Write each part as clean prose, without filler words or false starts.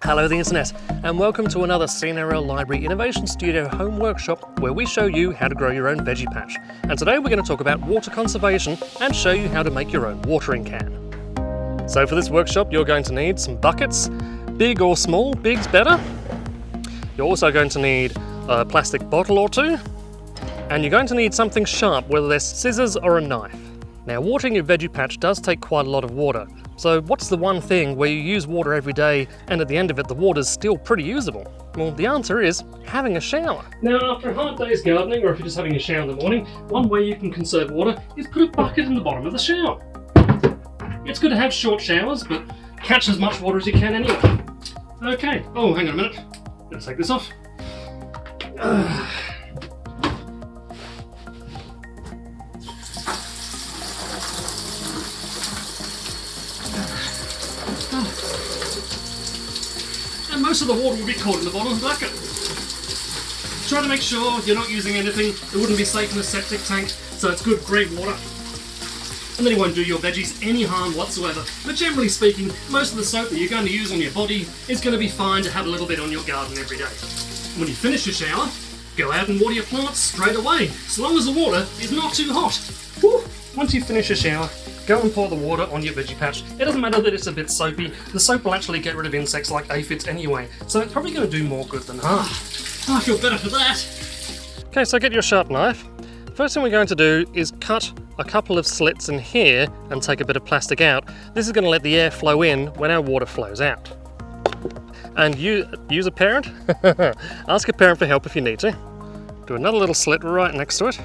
Hello the internet, and welcome to another CNRL Library Innovation Studio home workshop where we show you how to grow your own veggie patch. And today we're going to talk about water conservation and show you how to make your own watering can. So for this workshop you're going to need some buckets, big or small, big's better. You're also going to need a plastic bottle or two, and you're going to need something sharp, whether there's scissors or a knife. Now, watering your veggie patch does take quite a lot of water. So what's the one thing where you use water every day and at the end of it the water's still pretty usable? Well, the answer is having a shower. Now, after a hard day's gardening, or if you're just having a shower in the morning, one way you can conserve water is put a bucket in the bottom of the shower. It's good to have short showers, but catch as much water as you can anyway. Okay, oh, hang on a minute. Let's take this off. And most of the water will be caught in the bottom of the bucket. Try to make sure you're not using anything that wouldn't be safe in a septic tank, so it's good, great water. And then it won't do your veggies any harm whatsoever. But generally speaking, most of the soap that you're going to use on your body is going to be fine to have a little bit on your garden every day. When you finish your shower, go out and water your plants straight away, as long as the water is not too hot. Whew. Once you finish your shower, go and pour the water on your veggie patch. It doesn't matter that it's a bit soapy, the soap will actually get rid of insects like aphids anyway, so it's probably going to do more good than harm. I feel better for that. Okay, so get your sharp knife. First thing we're going to do is cut a couple of slits in here and take a bit of plastic out. This is going to let the air flow in when our water flows out. And use a parent. Ask a parent for help if you need to. Do another little slit right next to it.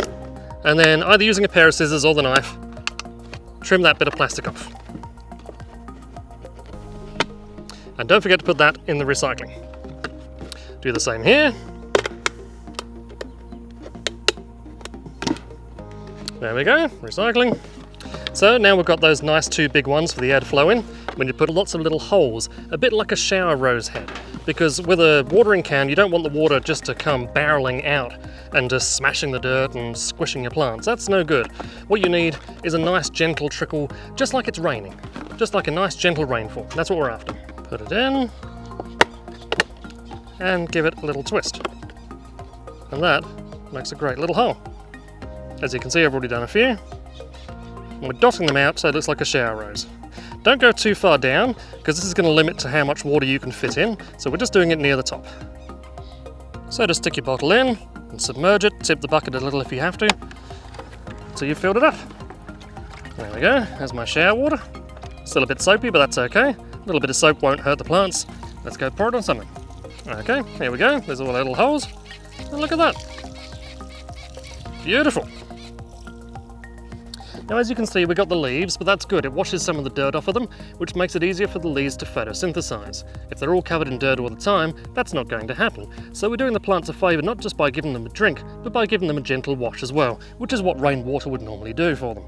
And then either using a pair of scissors or the knife, trim that bit of plastic off. And don't forget to put that in the recycling. Do the same here. There we go, recycling. So now we've got those nice two big ones for the air to flow in. We need to put lots of little holes, a bit like a shower rose head. Because with a watering can, you don't want the water just to come barreling out and just smashing the dirt and squishing your plants. That's no good. What you need is a nice gentle trickle, just like it's raining. Just like a nice gentle rainfall. That's what we're after. Put it in and give it a little twist. And that makes a great little hole. As you can see, I've already done a few. And we're dotting them out so it looks like a shower rose. Don't go too far down, because this is going to limit to how much water you can fit in, so we're just doing it near the top. So just stick your bottle in and submerge it, tip the bucket a little if you have to, so you've filled it up. There we go, there's my shower water. Still a bit soapy, but that's okay. A little bit of soap won't hurt the plants. Let's go pour it on something. Okay, here we go, there's all the little holes. And look at that. Beautiful. Now, as you can see, we got the leaves, but that's good. It washes some of the dirt off of them, which makes it easier for the leaves to photosynthesize. If they're all covered in dirt all the time, that's not going to happen. So we're doing the plants a favour not just by giving them a drink, but by giving them a gentle wash as well, which is what rainwater would normally do for them.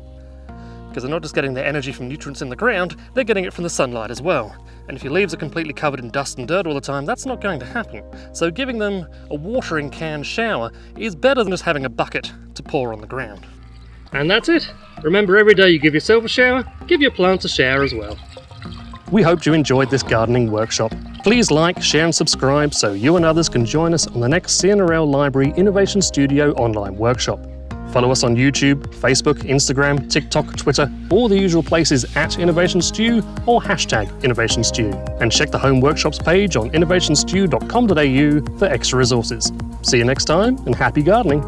Because they're not just getting their energy from nutrients in the ground, they're getting it from the sunlight as well. And if your leaves are completely covered in dust and dirt all the time, that's not going to happen. So giving them a watering can shower is better than just having a bucket to pour on the ground. And that's it. Remember, every day you give yourself a shower, give your plants a shower as well. We hope you enjoyed this gardening workshop. Please like, share and subscribe so you and others can join us on the next CNRL Library Innovation Studio online workshop. Follow us on YouTube, Facebook, Instagram, TikTok, Twitter, all the usual places at Innovation Stew or hashtag Innovation Stew. And check the home workshops page on innovationstew.com.au for extra resources. See you next time and happy gardening.